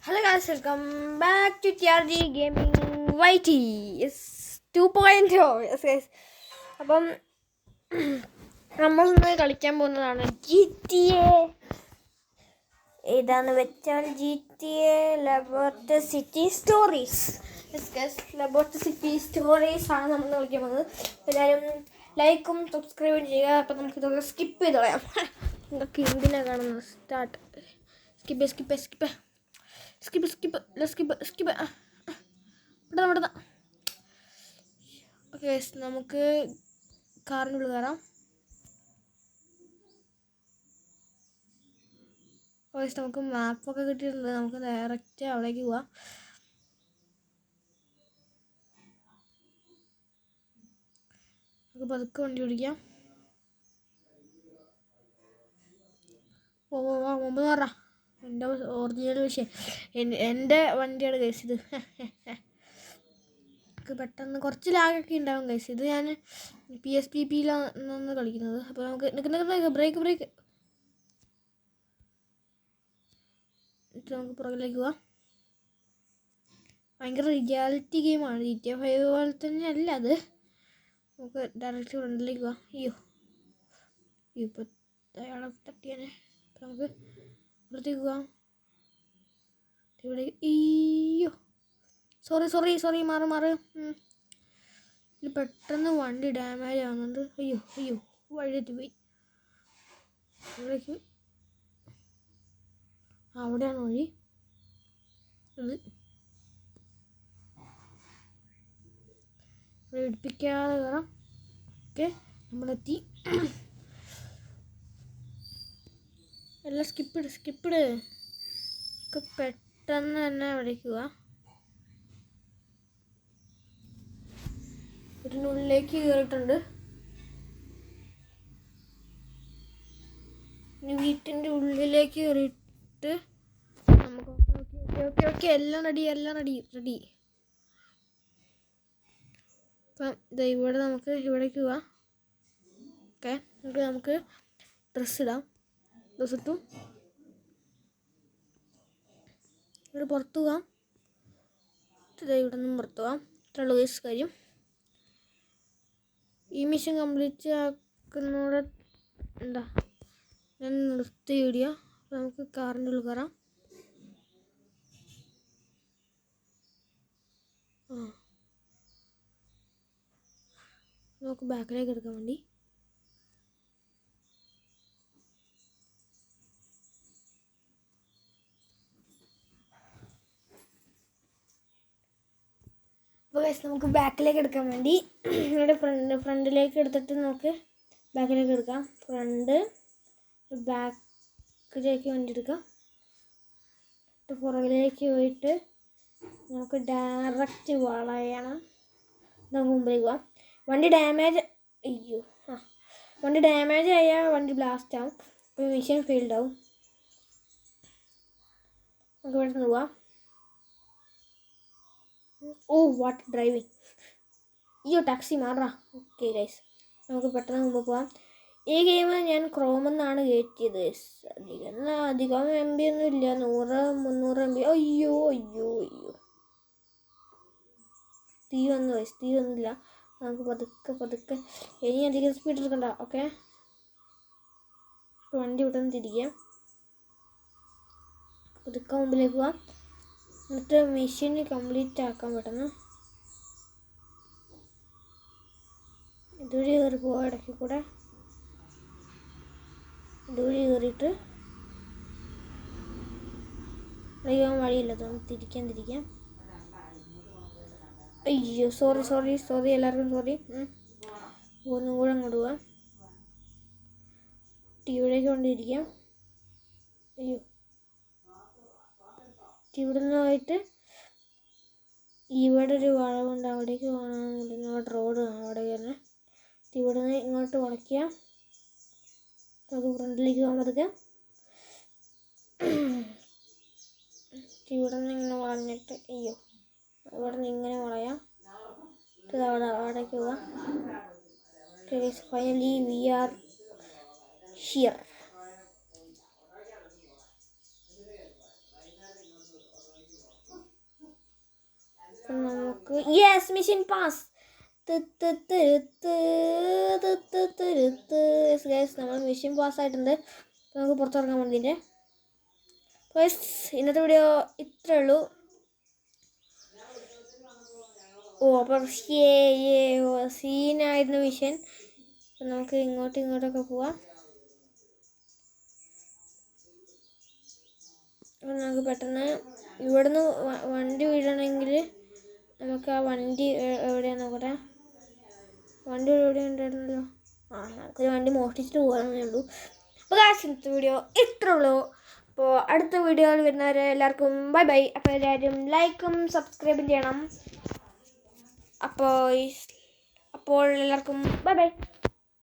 Hello guys, welcome back to TRG Gaming YT. It's 2.0. Yes guys. അപ്പം നമ്മളിന്ന് കളിക്കാൻ പോകുന്നതാണ് GTA. ഏതാന്ന് വെച്ചാൽ GTA Liberty City Stories. Yes guys, Liberty City Stories ആണ് നമ്മൾ കളിക്കാൻ പോകുന്നത്. എല്ലാവരും ലൈക്കും സബ്സ്ക്രൈബും ചെയ്യുക. അപ്പം നമുക്ക് ഇതൊക്കെ സ്കിപ്പ് ചെയ്ത് കളയാം. ഇതൊക്കെ എന്തിനാണ് കാണുന്നത്? സ്റ്റാർട്ട്. സ്കിപ്പ്. ഇവിടെ ഓക്കെ, നമുക്ക് കാറിനുള്ളിൽ കയറാം. നമുക്ക് മാപ്പൊക്കെ കിട്ടിയിട്ടുണ്ട്. നമുക്ക് ഡയറക്റ്റ് അവിടേക്ക് പോവാം. നമുക്ക് പതുക്കെ വണ്ടി ഓടിക്കാം. മുമ്പ് മാറാ. എൻ്റെ ഒറിജിനൽ വിഷയം എൻ്റെ വണ്ടിയാണ് കേസ്. ഇത് പെട്ടെന്ന് കുറച്ച് ലാഗൊക്കെ ഉണ്ടാവും കേസ്. ഇത് ഞാൻ PSPലാണ് കളിക്കുന്നത്. അപ്പോൾ നമുക്ക് നിൽക്കുന്ന ബ്രേക്ക് നമുക്ക് പുറകിലേക്ക് പോവാം. ഭയങ്കര റിയാലിറ്റി ഗെയിമാണ്. GTA 5 പോലെ തന്നെ അല്ല അത്. നമുക്ക് ഡയറക്റ്റ് ഫ്രണ്ടിലേക്ക് പോവാം. ഇപ്പം അയാളെ തട്ടിയാനെ. നമുക്ക് പുറത്തേക്ക് പോവാം. ഇവിടെ സോറി മാറ്. ഇത് പെട്ടെന്ന് വണ്ടി ഡാമേജ് ആവുന്നുണ്ട്. അയ്യോ വഴി പോയി. ഇവിടേക്ക് അവിടെയാണ് വഴി. ഇത് ഇവിടെ ഇടിപ്പിക്കാതെ കയറാം. ഓക്കെ, നമ്മളെത്തി. എല്ലാം സ്കിപ്പിട് ഒക്കെ പെട്ടെന്ന് തന്നെ അവിടേക്ക് പോവാം. ഇതിനുള്ളിലേക്ക് കയറിയിട്ടുണ്ട്. ഇനി വീട്ടിൻ്റെ ഉള്ളിലേക്ക് കയറിയിട്ട് നമുക്ക് ഓക്കെ എല്ലാം റെഡി. അപ്പം ഇവിടെ നമുക്ക് ഇവിടേക്ക് പോവാം. ഓക്കെ, നമുക്ക് ഡ്രസ്സ് ഇട്ടു ഇവിടെ പുറത്ത് പോവാം. ഇവിടെ നിന്നും പുറത്ത് പോവാം. ഇത്രയുള്ള കേസ് കാര്യം. ഈ മിഷൻ കംപ്ലീറ്റ് ആക്കുന്നതോടെ ഞാൻ നിർത്തി വീഡിയോ. അപ്പോൾ നമുക്ക് കാറിൻ്റെ ഉള്ളിൽ കയറാം. നമുക്ക് ബാക്കിലേക്ക് എടുക്കാൻ വേണ്ടി. അപ്പോൾ നമുക്ക് ബാക്കിലേക്ക് എടുക്കാൻ വേണ്ടി ഇവിടെ ഫ്രണ്ടിലേക്ക് എടുത്തിട്ട് നമുക്ക് ബാക്കിലേക്ക് എടുക്കാം. ബാക്കിലേക്ക് വണ്ടി എടുക്കാം. പുറകിലേക്ക് പോയിട്ട് നമുക്ക് ഡയറക്റ്റ് വളയണം. നമുക്ക് മുമ്പിലേക്ക് പോവാം. വണ്ടി ഡാമേജ് ആയാൽ വണ്ടി ബ്ലാസ്റ്റ് ആവും. അപ്പോൾ മിഷൻ ഫെയിൽഡ് ആവും. നമുക്ക് ഇവിടെ നിന്ന് പോവാം. What driving. ടാക്സി മാറാ. ഓക്കെ ഗൈസ്, നമുക്ക് പെട്ടെന്ന് മുമ്പ് പോവാം. ഈ ഗെയിം ഞാൻ ക്രോമെന്നാണ് കയറ്റിയത്. അധികം MB ഒന്നും ഇല്ല, 100-300 MB. അയ്യോ തീ വന്നില്ല. നമുക്ക് പതുക്കെ ഇനി അധികം സ്പീഡ് എടുക്കണ്ട. ഓക്കെ, വണ്ടി ഇവിടെ നിന്ന് തിരിക്കാം. പതുക്കെ മുമ്പിലേക്ക് പോവാം. എന്നിട്ട് മെഷീൻ കംപ്ലീറ്റ് ആക്കാൻ പെട്ടെന്ന് ഇതുവഴി കയറി പോവാം. ഇടയ്ക്ക് കൂടെ ഇതുവഴി കയറിയിട്ട് പോകാൻ വഴിയില്ല. തിരിക്കാം. അയ്യോ സോറി എല്ലാവർക്കും സോറി. ഒന്നും കൂടെ അങ്ങോട്ട് പോവാം. ടിവിയിലേക്ക് കൊണ്ടിരിക്കാം. ഇവിടെ നിന്ന് പോയിട്ട് ഇവിടെ ഒരു വളവുണ്ട്, അവിടേക്ക് പോകണമെന്നുണ്ടെങ്കിൽ അവിടെ റോഡ് കാണാം. അവിടെ കയറണം. ഇവിടെ നിന്ന് ഇങ്ങോട്ട് വളയ്ക്കാം. നമുക്ക് ഫ്രണ്ടിലേക്ക് പോകാൻ പതുക്കെ. ഇവിടെ നിന്ന് ഇങ്ങനെ വളഞ്ഞിട്ട് ഇവിടെ നിന്ന് ഇങ്ങനെ വളയാം. അവിടേക്ക് പോവാം. Finally we are here. നമുക്ക് യെസ് മിഷൻ പാസ്. നമ്മൾ മിഷൻ പാസ്സായിട്ടുണ്ട്. നമുക്ക് പുറത്തിറങ്ങാൻ വേണ്ടിയിട്ട്. ഇന്നത്തെ വീഡിയോ ഇത്രേ ഉള്ളൂ. അപ്പോൾ സീനായിരുന്നു മിഷൻ. അപ്പം നമുക്ക് ഇങ്ങോട്ടൊക്കെ പോവാം. അപ്പം നമുക്ക് പെട്ടെന്ന് ഇവിടുന്ന് വണ്ടി വീഴണമെങ്കിൽ നമുക്ക് ആ വണ്ടി എവിടെയാണ് നോക്കട്ടെ. വണ്ടി എവിടെ ഉണ്ടായിരുന്നല്ലോ. നമുക്കൊരു വണ്ടി മോഷ്ടിച്ചിട്ട് പോകാനേ ഉള്ളൂ. അപ്പോൾ ഇന്നത്തെ വീഡിയോ ഇത്രേ ഉള്ളൂ. അപ്പോൾ അടുത്ത വീഡിയോയിൽ വരുന്നവരെ എല്ലാവർക്കും ബൈ ബൈ. അപ്പോൾ എല്ലാവരും ലൈക്കും സബ്സ്ക്രൈബും ചെയ്യണം. അപ്പോൾ എല്ലാവർക്കും ബൈ ബൈ.